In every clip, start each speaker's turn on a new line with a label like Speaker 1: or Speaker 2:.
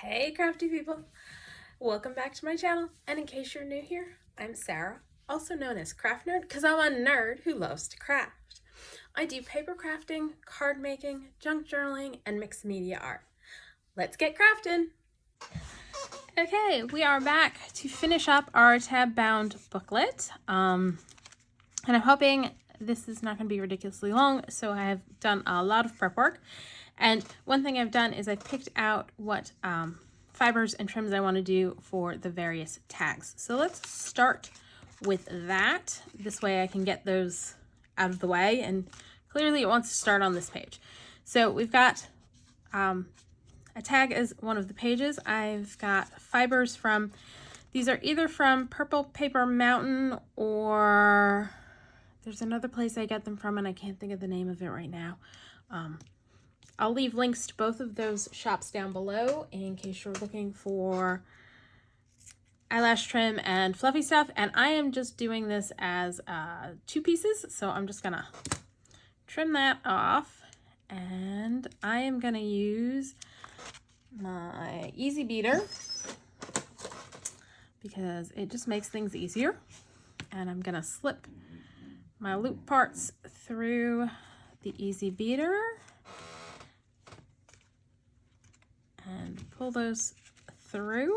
Speaker 1: Hey crafty people! Welcome back to my channel, and in case you're new here, I'm Sarah, also known as Craft Nerd because I'm a nerd who loves to craft. I do paper crafting, card making, junk journaling, and mixed media art. Let's get crafting! Okay, we are back to finish up our tab bound booklet. And I'm hoping this is not going to be ridiculously long, so I have done a lot of prep work. And one thing I've done is I picked out what fibers and trims I want to do for the various tags. So let's start with that. This way I can get those out of the way, and clearly it wants to start on this page. So we've got a tag as one of the pages. I've got fibers from, these are either from Purple Paper Mountain, or there's another place I get them from and I can't think of the name of it right now. I'll leave links to both of those shops down below in case you're looking for eyelash trim and fluffy stuff. And I am just doing this as 2 pieces. So I'm just gonna trim that off, and I am gonna use my easy beater because it just makes things easier. And I'm gonna slip my loop parts through the easy beater and pull those through.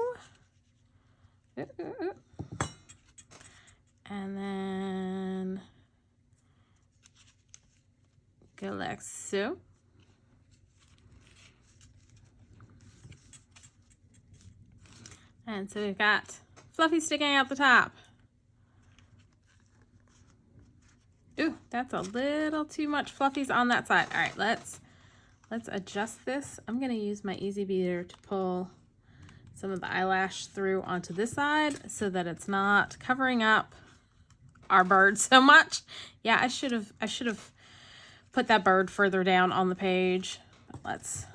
Speaker 1: And then go like so. And so we've got fluffy sticking out the top. Ooh, that's a little too much fluffies on that side. All right, let's adjust this. I'm gonna use my easy beater to pull some of the eyelash through onto this side so that it's not covering up our bird so much. Yeah, I should have put that bird further down on the page. But let's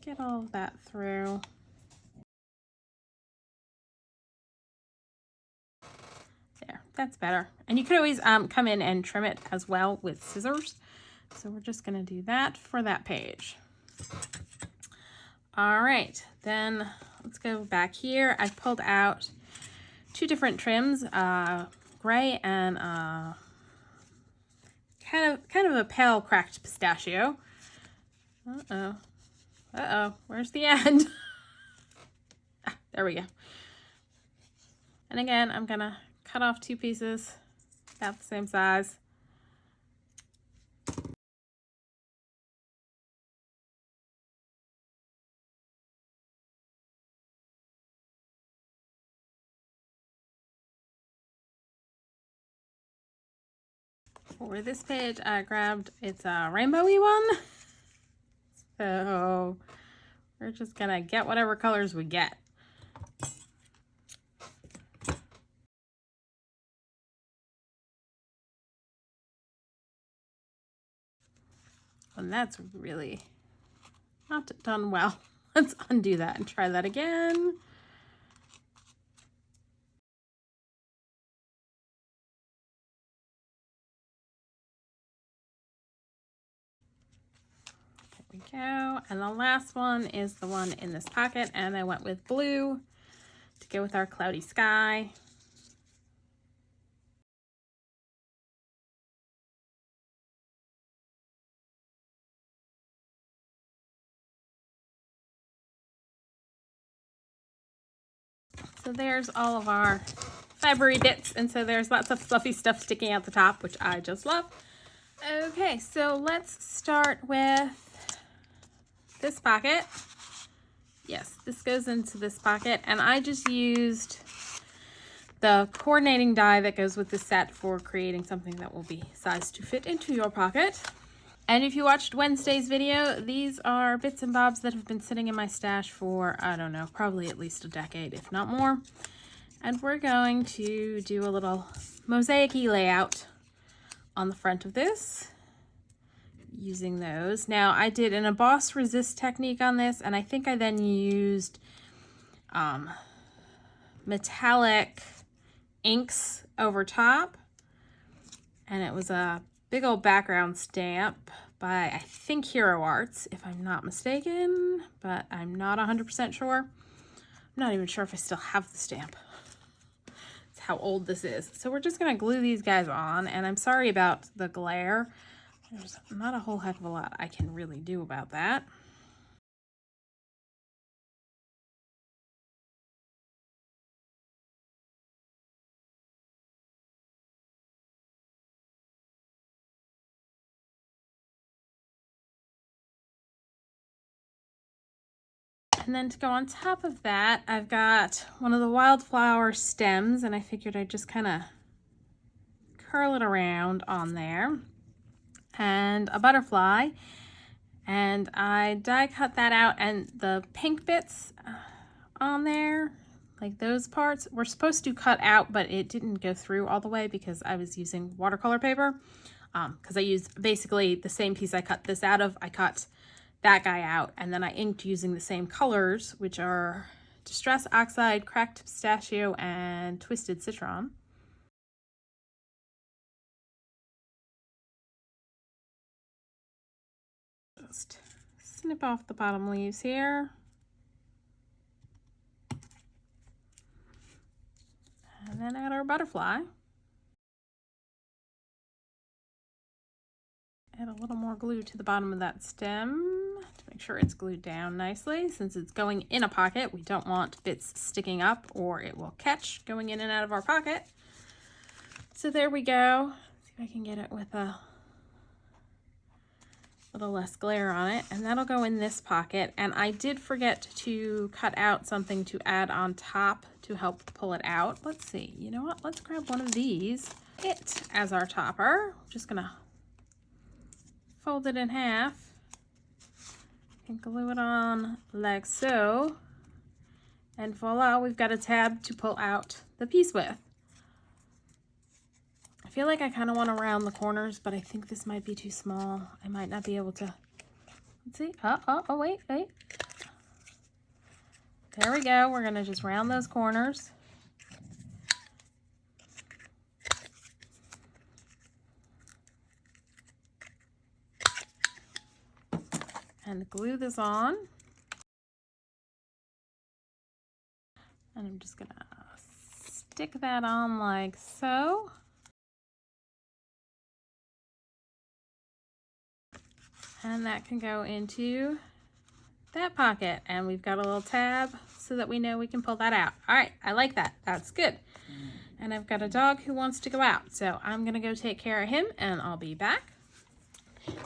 Speaker 1: get all of that through. There, that's better. And you could always come in and trim it as well with scissors. So we're just gonna do that for that page. All right, then let's go back here. I pulled out 2 different trims, gray and kind of a pale cracked pistachio. Where's the end? There we go. And again, I'm gonna cut off 2 pieces about the same size. For this page, I grabbed, it's a rainbowy one. So we're just gonna get whatever colors we get. And that's really not done well. Let's undo that and try that again. There we go. And the last one is the one in this pocket, and I went with blue to go with our cloudy sky. So there's all of our fibery bits, and so there's lots of fluffy stuff sticking out the top, which I just love. Okay, so let's start with this pocket. Yes, this goes into this pocket, and I just used the coordinating die that goes with the set for creating something that will be sized to fit into your pocket. And if you watched Wednesday's video, these are bits and bobs that have been sitting in my stash for, I don't know, probably at least a decade, if not more. And we're going to do a little mosaic-y layout on the front of this using those. Now, I did an emboss resist technique on this, and I think I then used metallic inks over top, and it was a big old background stamp by, I think, Hero Arts, if I'm not mistaken, but I'm not 100% sure. I'm not even sure if I still have the stamp. That's how old this is. So we're just gonna glue these guys on, and I'm sorry about the glare. There's not a whole heck of a lot I can really do about that. And then to go on top of that, I've got one of the Wildflower Stems, and I figured I'd just kind of curl it around on there. And a butterfly. And I die cut that out, and the pink bits on there, like those parts, were supposed to cut out, but it didn't go through all the way because I was using watercolor paper. Because I used basically the same piece I cut this out of. I cut that guy out, and then I inked using the same colors, which are Distress Oxide, Cracked Pistachio, and Twisted Citron. Just snip off the bottom leaves here. And then add our butterfly. Add a little more glue to the bottom of that stem to make sure it's glued down nicely. Since it's going in a pocket, we don't want bits sticking up or it will catch going in and out of our pocket. So there we go. See if I can get it with a little less glare on it, and that'll go in this pocket. And I did forget to cut out something to add on top to help pull it out. Let's see, you know what? Let's grab one of these. It as our topper. I'm just gonna fold it in half and glue it on like so, and voila, we've got a tab to pull out the piece with. I feel like I kind of want to round the corners, but I think this might be too small. I might not be able to. Let's see. Oh, wait. There we go. We're gonna just round those corners. And glue this on. And I'm just gonna stick that on like so. And that can go into that pocket. And we've got a little tab so that we know we can pull that out. All right, I like that. That's good. And I've got a dog who wants to go out. So I'm gonna go take care of him and I'll be back.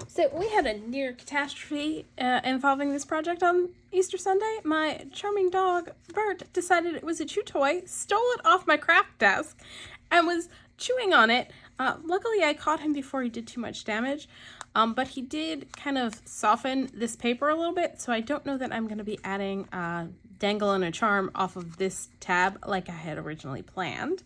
Speaker 1: So we had a near catastrophe involving this project on Easter Sunday. My charming dog, Bert, decided it was a chew toy, stole it off my craft desk, and was chewing on it. Luckily, I caught him before he did too much damage, but he did kind of soften this paper a little bit, so I don't know that I'm going to be adding Dangle and a Charm off of this tab like I had originally planned.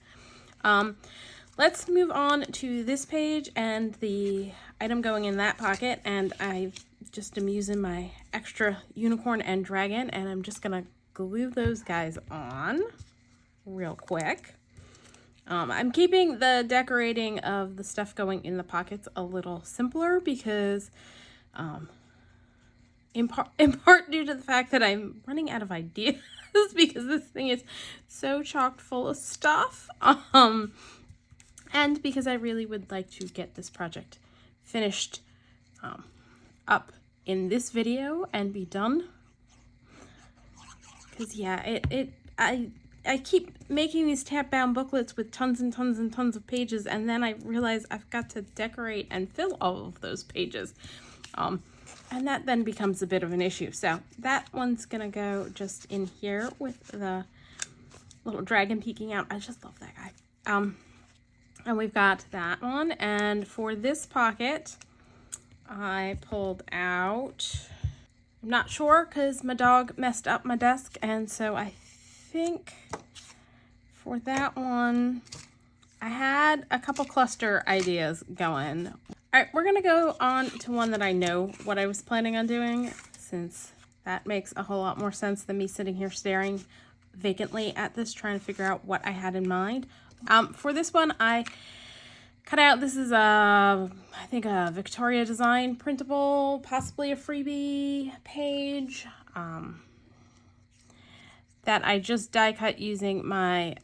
Speaker 1: Let's move on to this page and the item going in that pocket, and I just am using my extra unicorn and dragon, and I'm just gonna glue those guys on real quick. I'm keeping the decorating of the stuff going in the pockets a little simpler because in part due to the fact that I'm running out of ideas because this thing is so chock full of stuff. And because I really would like to get this project finished up in this video and be done. Because yeah, I keep making these tab bound booklets with tons and tons and tons of pages, and then I realize I've got to decorate and fill all of those pages. And that then becomes a bit of an issue. So that one's gonna go just in here with the little dragon peeking out. I just love that guy. And we've got that one. And for this pocket, I pulled out, I'm not sure because my dog messed up my desk. And so I think for that one, I had a couple cluster ideas going. All right, we're gonna go on to one that I know what I was planning on doing, since that makes a whole lot more sense than me sitting here staring vacantly at this, trying to figure out what I had in mind. For this one, I cut out. This is I think a Victoria Design printable, possibly a freebie page that I just die cut using my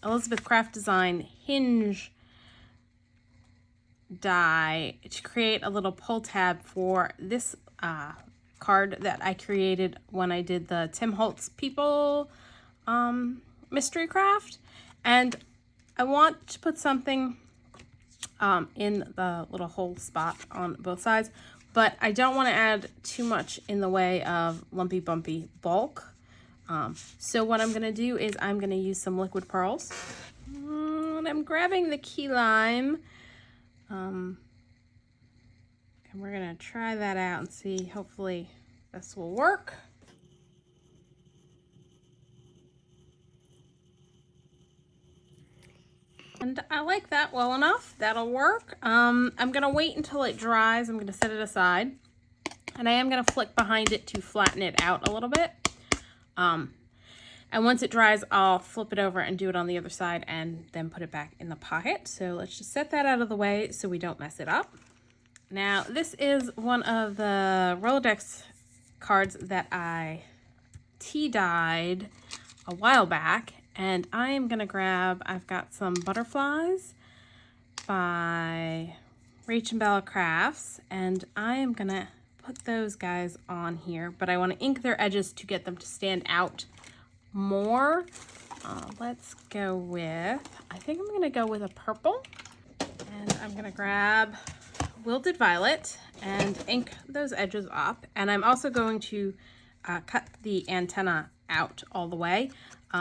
Speaker 1: Elizabeth Craft Design hinge die to create a little pull tab for this card that I created when I did the Holtz People mystery craft. And I want to put something in the little hole spot on both sides, but I don't want to add too much in the way of lumpy bumpy bulk. So what I'm going to do is I'm going to use some liquid pearls. And I'm grabbing the key lime. And we're going to try that out and see, hopefully this will work. And I like that well enough. That'll work. I'm going to wait until it dries. I'm going to set it aside. And I am going to flick behind it to flatten it out a little bit. And once it dries, I'll flip it over and do it on the other side and then put it back in the pocket. So let's just set that out of the way so we don't mess it up. Now, this is one of the Rolodex cards that I tea dyed a while back. And I am going to grab, I've got some butterflies by Rach and Bella Crafts, and I am going to put those guys on here, but I want to ink their edges to get them to stand out more. Let's go with, I think I'm going to go with a purple, and I'm going to grab Wilted Violet and ink those edges up. And I'm also going to cut the antenna out all the way.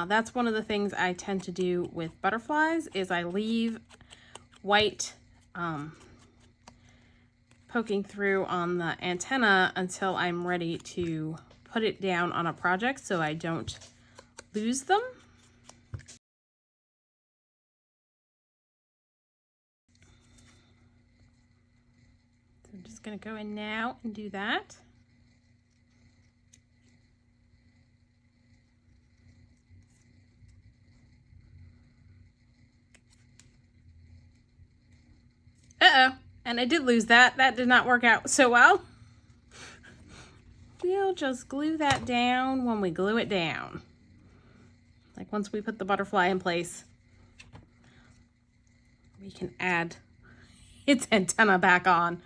Speaker 1: That's one of the things I tend to do with butterflies is I leave white poking through on the antenna until I'm ready to put it down on a project so I don't lose them. So I'm just going to go in now and do that. Uh-oh, and I did lose that. That did not work out so well. We'll just glue that down when we glue it down. Like once we put the butterfly in place, we can add its antenna back on.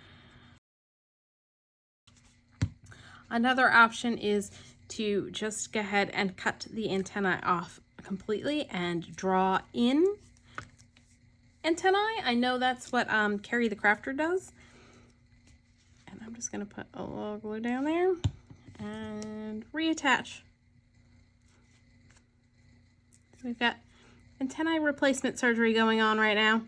Speaker 1: Another option is to just go ahead and cut the antenna off completely and draw in antennae. I know that's what Carrie the Crafter does. And I'm just going to put a little glue down there and reattach. So we've got antennae replacement surgery going on right now.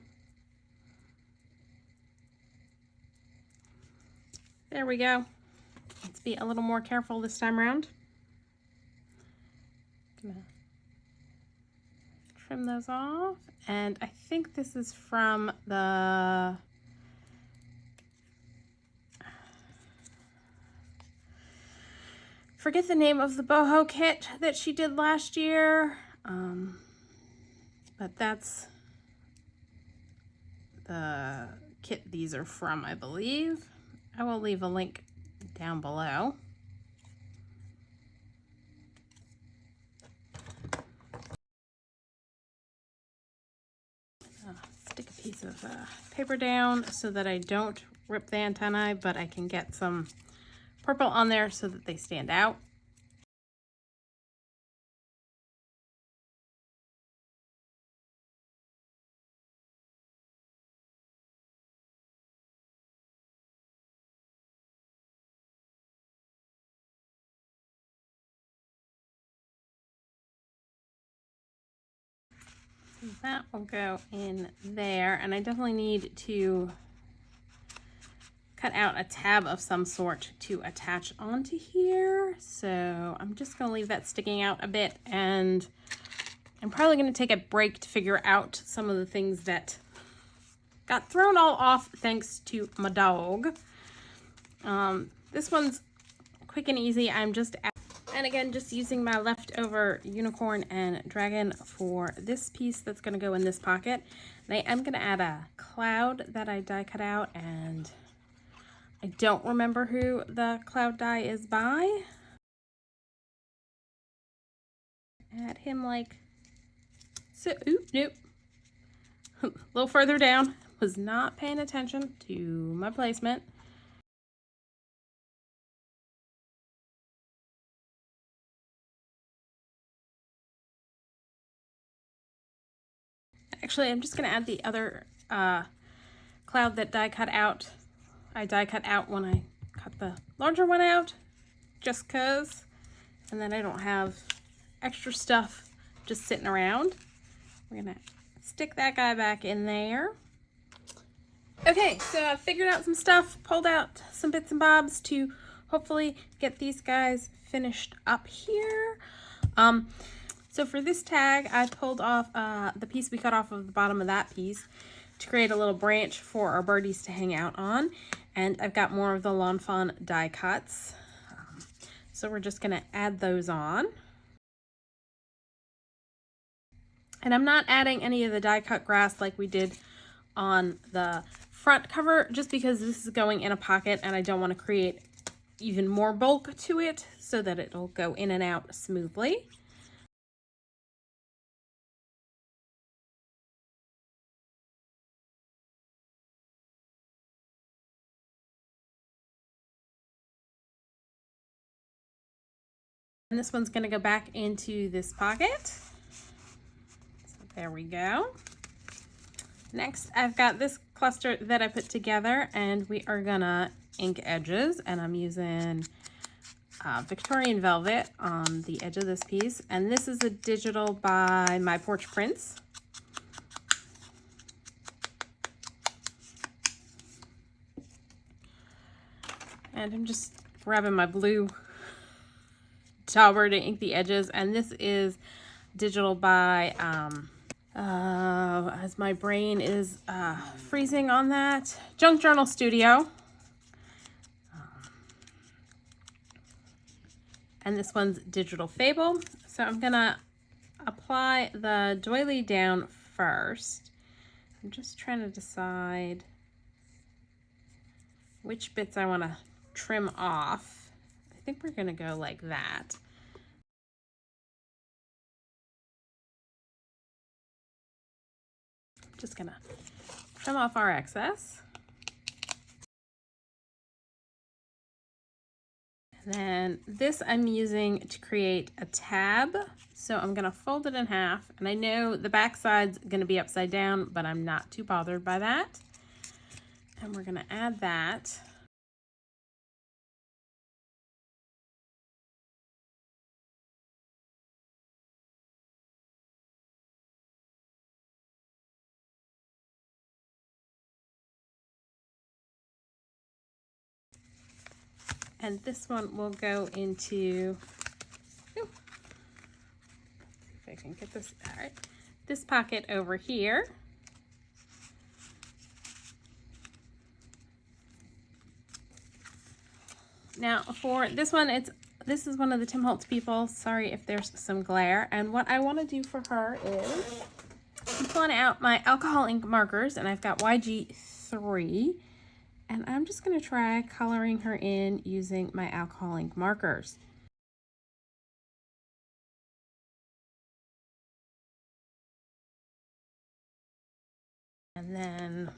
Speaker 1: There we go. Let's be a little more careful this time around. Gonna trim those off. And I think this is from the forget the name of the boho kit that she did last year, but that's the kit these are from, I believe. I will leave a link down below. Stick a piece of paper down so that I don't rip the antennae, but I can get some purple on there so that they stand out. That will go in there, and I definitely need to cut out a tab of some sort to attach onto here. So I'm just going to leave that sticking out a bit, and I'm probably going to take a break to figure out some of the things that got thrown all off thanks to my dog. This one's quick and easy. I'm just and again, just using my leftover unicorn and dragon for this piece that's going to go in this pocket. And I am going to add a cloud that I die cut out, and I don't remember who the cloud die is by. Add him like so. Oop, nope. A little further down. Was not paying attention to my placement. Actually, I'm just going to add the other cloud that die cut out. I die cut out when I cut the larger one out, just cause, and then I don't have extra stuff just sitting around. We're gonna stick that guy back in there. Okay, so I figured out some stuff, pulled out some bits and bobs to hopefully get these guys finished up here. So for this tag, I pulled off the piece we cut off of the bottom of that piece to create a little branch for our birdies to hang out on. And I've got more of the Lawn Fawn die cuts. So we're just gonna add those on. And I'm not adding any of the die cut grass like we did on the front cover, just because this is going in a pocket and I don't want to create even more bulk to it so that it'll go in and out smoothly. And this one's going to go back into this pocket. So there we go. Next, I've got this cluster that I put together, and we are gonna ink edges, and I'm using Victorian Velvet on the edge of this piece, and this is a digital by MyPorchPrints. And I'm just grabbing my blue dauber to ink the edges, and this is digital by as my brain is freezing on that, Junk Journal Studio. And this one's DigitalFable. So I'm gonna apply the doily down first. I'm just trying to decide which bits I want to trim off. I think we're gonna go like that. Just gonna trim off our excess. And then this I'm using to create a tab. So I'm gonna fold it in half, and I know the back side's gonna be upside down, but I'm not too bothered by that. And we're gonna add that. And this one will go into, see if I can get this, all right, this pocket over here. Now for this one, this is one of the Tim Holtz people. Sorry if there's some glare. And what I want to do for her is I'm pulling out my alcohol ink markers, and I've got YG3. And I'm just going to try coloring her in using my alcohol ink markers. And then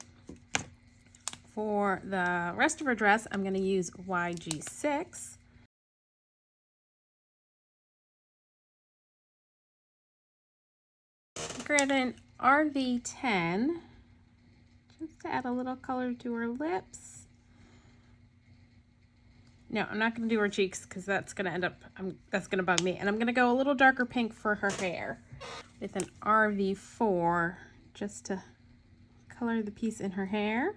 Speaker 1: for the rest of her dress, I'm going to use YG6. Grab an RV10. Just to add a little color to her lips. No, I'm not going to do her cheeks because that's going to end up, that's going to bug me. And I'm going to go a little darker pink for her hair with an RV4 just to color the piece in her hair.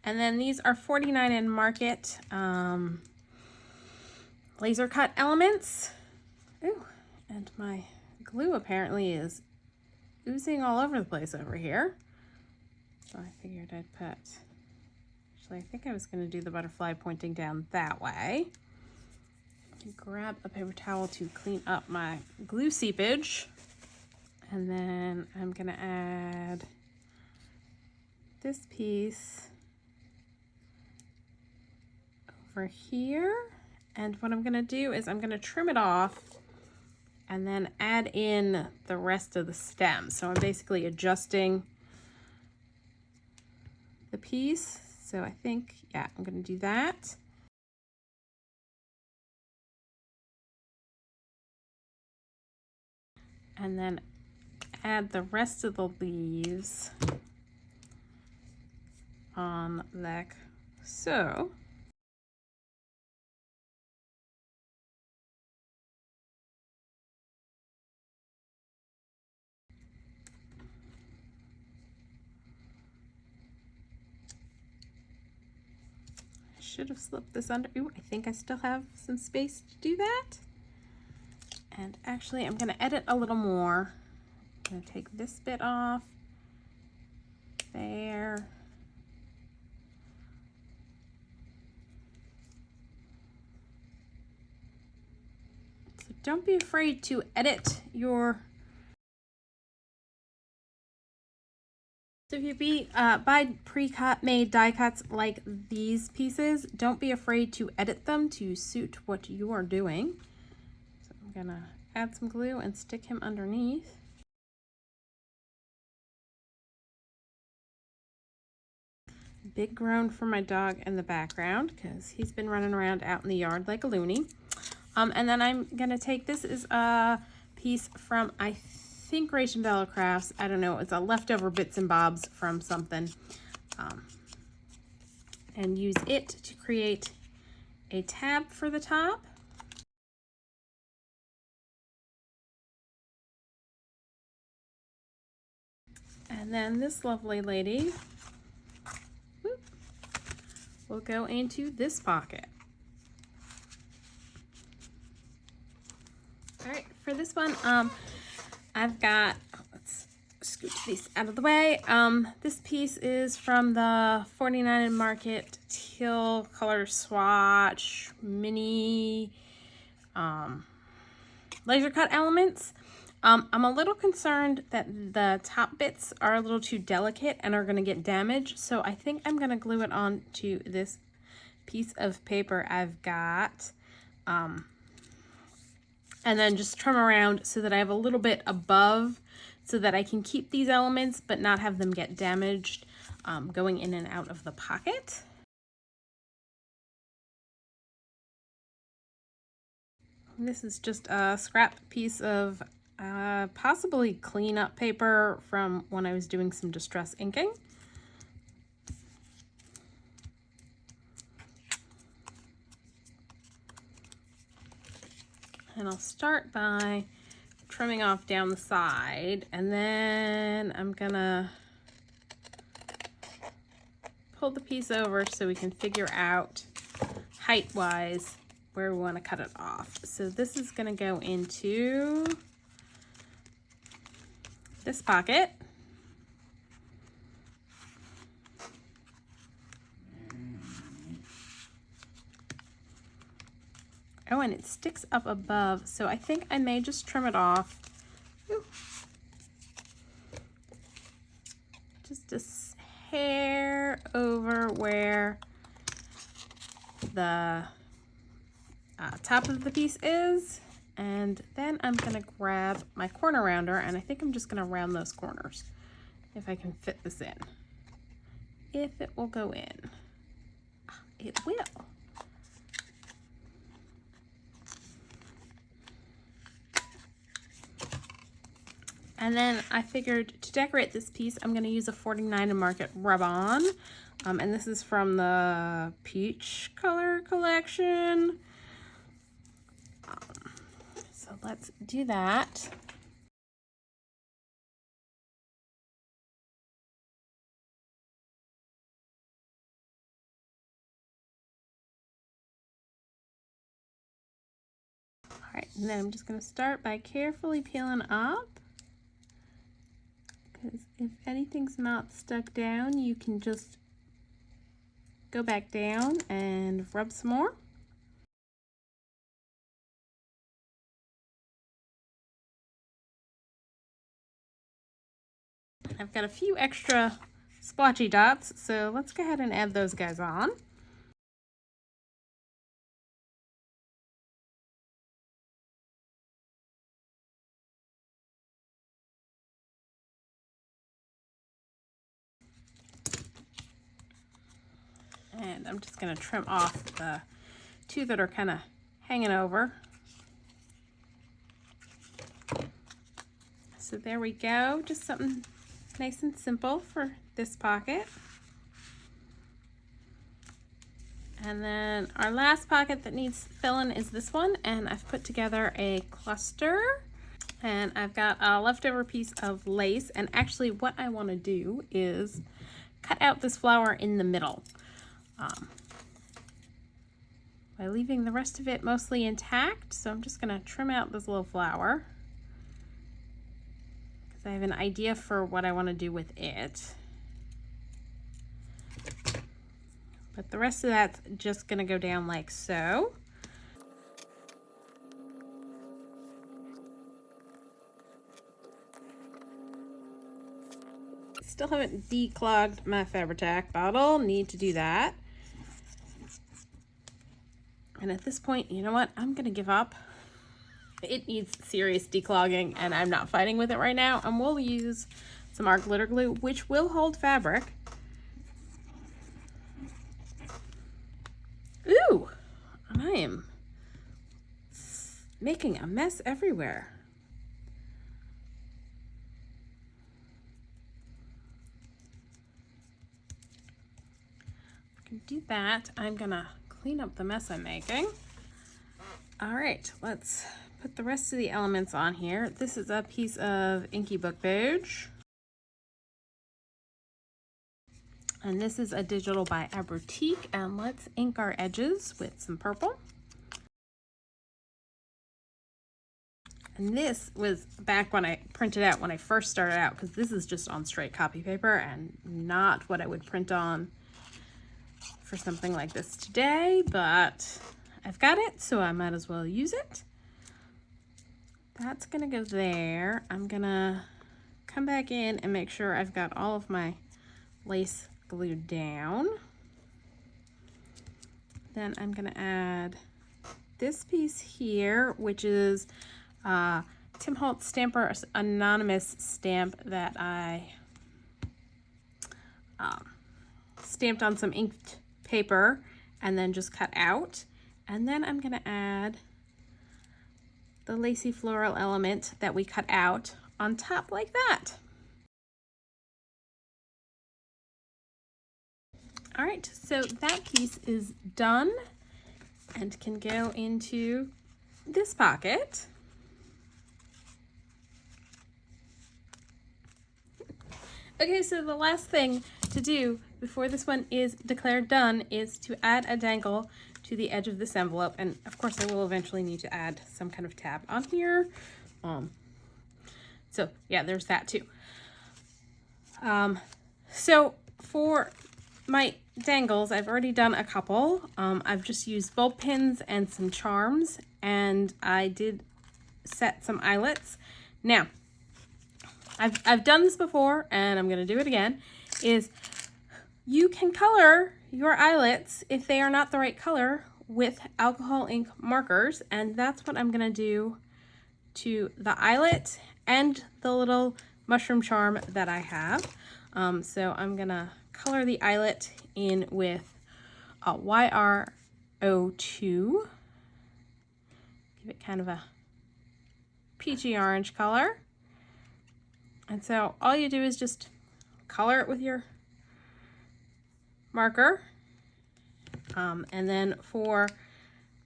Speaker 1: And then these are 49 in Market laser cut elements. Ooh, and my glue apparently is oozing all over the place over here. So I figured I'd put, actually I think I was going to do the butterfly pointing down that way. Grab a paper towel to clean up my glue seepage. And then I'm gonna add this piece over here. And what I'm gonna do is I'm gonna trim it off and then add in the rest of the stem. So I'm basically adjusting the piece. So I think, yeah, I'm gonna do that. And then add the rest of the leaves on like so. I should have slipped this under. Ooh, I think I still have some space to do that. And actually, I'm gonna edit a little more. I'm gonna take this bit off. There. So don't be afraid to edit your. So if you buy pre-cut made die cuts like these pieces, don't be afraid to edit them to suit what you are doing. So I'm gonna add some glue and stick him underneath. Big groan for my dog in the background because he's been running around out in the yard like a loony. And then I'm gonna take, this is a piece from, I think, Rach and Bella Crafts. I don't know, it's a leftover bits and bobs from something. And use it to create a tab for the top. And then this lovely lady will go into this pocket. All right, for this one, I've got, let's scoot these out of the way. This piece is from the 49 Market Teal color swatch mini laser cut elements. I'm a little concerned that the top bits are a little too delicate and are going to get damaged, so I think I'm going to glue it on to this piece of paper I've got, and then just trim around so that I have a little bit above so that I can keep these elements but not have them get damaged going in and out of the pocket. This is just a scrap piece of possibly cleanup paper from when I was doing some distress inking. And I'll start by trimming off down the side, and then I'm gonna pull the piece over so we can figure out height-wise where we want to cut it off. So this is gonna go into this pocket. Oh, and it sticks up above, so I think I may just trim it off. Ooh. Just a hair over where the top of the piece is. And then I'm gonna grab my corner rounder, and I think I'm just gonna round those corners if I can fit this in. If it will go in. It will. And then I figured to decorate this piece, I'm gonna use a 49 Market Rub-on. And this is from the Peach Color Collection. So let's do that. All right, and then I'm just gonna start by carefully peeling up. Because if anything's not stuck down, you can just go back down and rub some more.
Speaker 2: I've got a few extra splotchy dots, so let's go ahead and add those guys on. And I'm just going to trim off the two that are kind of hanging over. So there we go, just something nice and simple for this pocket. And then our last pocket that needs filling is this one, and I've put together a cluster, and I've got a leftover piece of lace, and actually what I want to do is cut out this flower in the middle by leaving the rest of it mostly intact. So I'm just going to trim out this little flower because I have an idea for what I want to do with it. But the rest of that's just going to go down like so. Still haven't declogged my Abroutique bottle. Need to do that. And at this point, you know what? I'm going to give up. It needs serious declogging, and I'm not fighting with it right now. And we'll use some art glitter glue, which will hold fabric. Ooh, I am making a mess everywhere. I can do that. I'm gonna clean up the mess I'm making. All right, let's put the rest of the elements on here. This is a piece of inky book page. And this is a digital by Abroutique, and let's ink our edges with some purple. And this was back when I printed out when I first started out, because this is just on straight copy paper and not what I would print on for something like this today, but I've got it, so I might as well use it. That's gonna go there. I'm gonna come back in and make sure I've got all of my lace glued down. Then I'm gonna add this piece here, which is Tim Holtz Stamper Anonymous stamp that I stamped on some inked paper and then just cut out. And then I'm gonna add the lacy floral element that we cut out on top like that. All right, so that piece is done and can go into this pocket. Okay, so the last thing to do before this one is declared done is to add a dangle to the edge of this envelope. And of course I will eventually need to add some kind of tab on here. So yeah, there's that too. So for my dangles, I've already done a couple. I've just used bulb pins and some charms, and I did set some eyelets. Now, I've done this before, and I'm gonna do it again, is you can color your eyelets if they are not the right color with alcohol ink markers, and that's what I'm gonna do to the eyelet and the little mushroom charm that I have. So I'm gonna color the eyelet in with YR02. Give it kind of a peachy orange color. And so all you do is just color it with your marker. And then for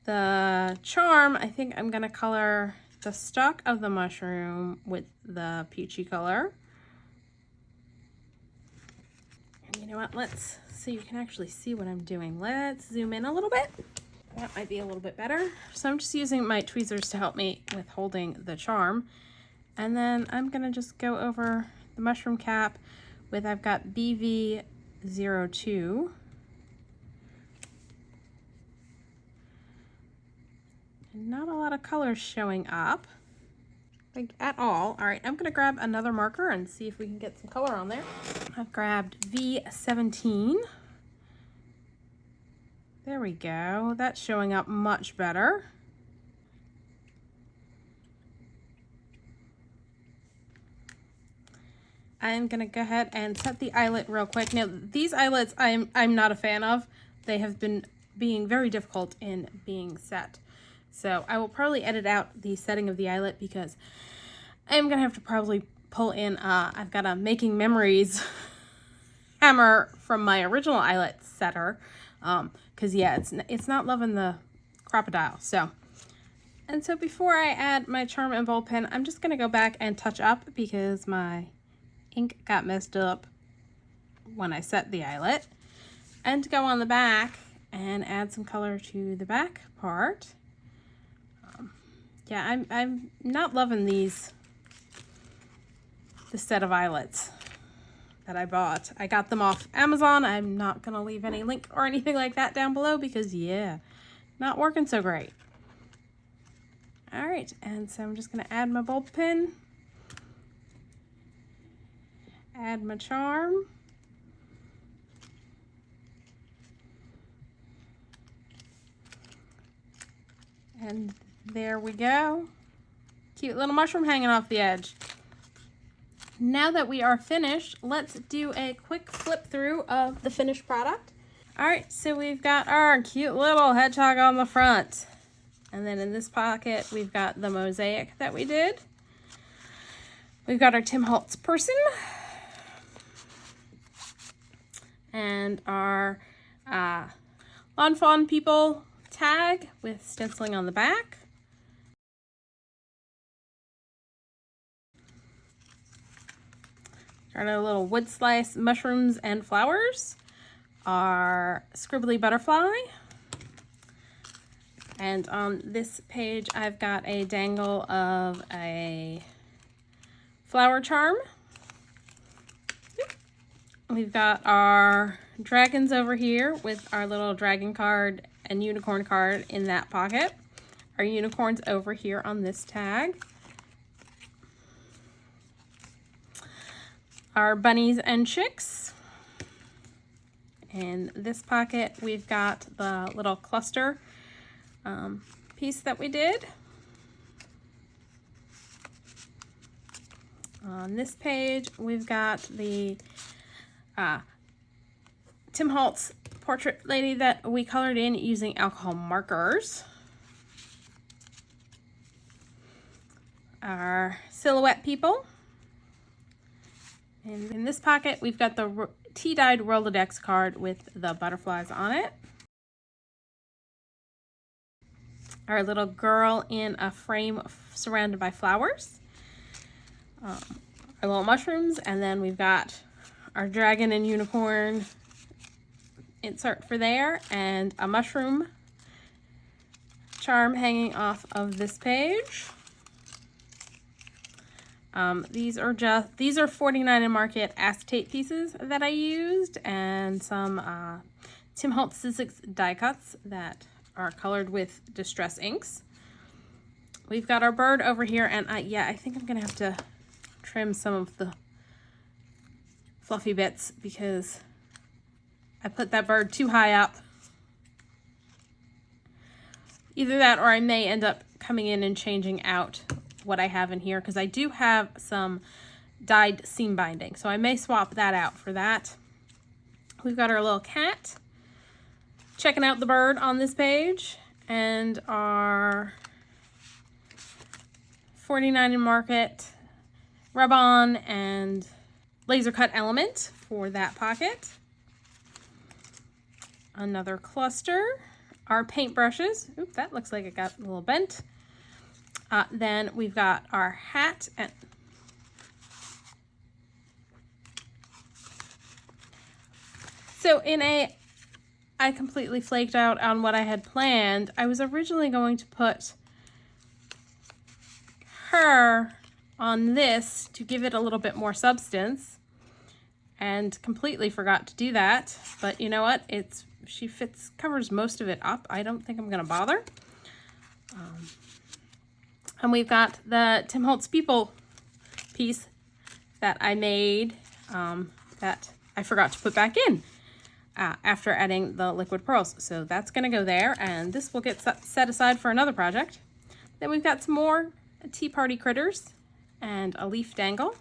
Speaker 2: the charm, I think I'm gonna color the stalk of the mushroom with the peachy color. And you know what, let's see, you can actually see what I'm doing. Let's zoom in a little bit. That might be a little bit better. So I'm just using my tweezers to help me with holding the charm. And then I'm gonna just go over the mushroom cap with, I've got BV02. And not a lot of colors showing up, like at all. All right, I'm gonna grab another marker and see if we can get some color on there. I've grabbed V17. There we go. That's showing up much better. I'm gonna go ahead and set the eyelet real quick. Now, these eyelets I'm not a fan of. They have been being very difficult in being set. So I will probably edit out the setting of the eyelet because I'm gonna have to probably pull in, I've got a Making Memories hammer from my original eyelet setter. Cause yeah, it's not loving the crocodile. So before I add my charm and ball pen, I'm just gonna go back and touch up because my ink got messed up when I set the eyelet, and go on the back and add some color to the back part. Yeah, I'm not loving this set of eyelets that I bought. I got them off Amazon. I'm not gonna leave any link or anything like that down below because yeah, not working so great. All right, and so I'm just gonna add my bulb pen, add my charm, and there we go. Cute little mushroom hanging off the edge. Now that we are finished, let's do a quick flip through of the finished product. All right, so we've got our cute little hedgehog on the front. And then in this pocket, we've got the mosaic that we did. We've got our Tim Holtz person. And our Fawn People tag with stenciling on the back. Our little wood slice mushrooms and flowers. Our scribbly butterfly. And on this page, I've got a dangle of a flower charm. We've got our dragons over here with our little dragon card and unicorn card in that pocket. Our unicorns over here on this tag. Our bunnies and chicks. In this pocket, we've got the little cluster piece that we did. On this page, we've got the Tim Holtz portrait lady that we colored in using alcohol markers. Our silhouette people. And in this pocket, we've got the tea-dyed Rolodex card with the butterflies on it. Our little girl in a frame surrounded by flowers. Our little mushrooms, and then we've got our dragon and unicorn insert for there, and a mushroom charm hanging off of this page. These are 49 in Market acetate pieces that I used, and some Tim Holtz Sizzix die cuts that are colored with Distress inks. We've got our bird over here, and I think I'm gonna have to trim some of the fluffy bits because I put that bird too high up. Either that, or I may end up coming in and changing out what I have in here, because I do have some dyed seam binding, so I may swap that out for that. We've got our little cat checking out the bird on this page, and our 49 in Market rub-on and laser cut element for that pocket. Another cluster. Our paint brushes. Oop, that looks like it got a little bent. Then we've got our hat. And so I completely flaked out on what I had planned. I was originally going to put her on this to give it a little bit more substance, and completely forgot to do that. But you know what? She covers most of it up. I don't think I'm gonna bother. And we've got the Holtz People piece that I made that I forgot to put back in after adding the liquid pearls. So that's going to go there, and this will get set aside for another project. Then we've got some more Tea Party critters and a leaf dangle.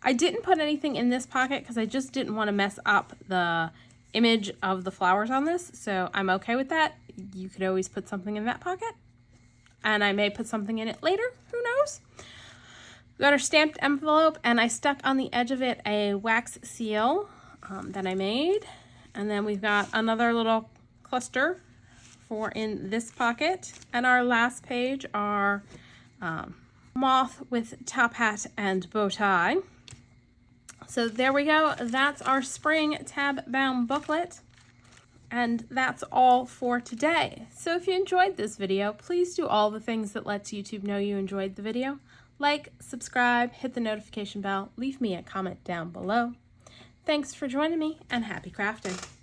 Speaker 2: I didn't put anything in this pocket because I just didn't want to mess up the image of the flowers on this, so I'm okay with that. You could always put something in that pocket, and I may put something in it later, who knows. We got our stamped envelope, and I stuck on the edge of it a wax seal that I made, and then we've got another little cluster for in this pocket, and our last page are moth with top hat and bow tie. So there we go. That's our Spring Tab Bound Booklet. And that's all for today. So if you enjoyed this video, please do all the things that lets YouTube know you enjoyed the video. Like, subscribe, hit the notification bell, leave me a comment down below. Thanks for joining me, and happy crafting.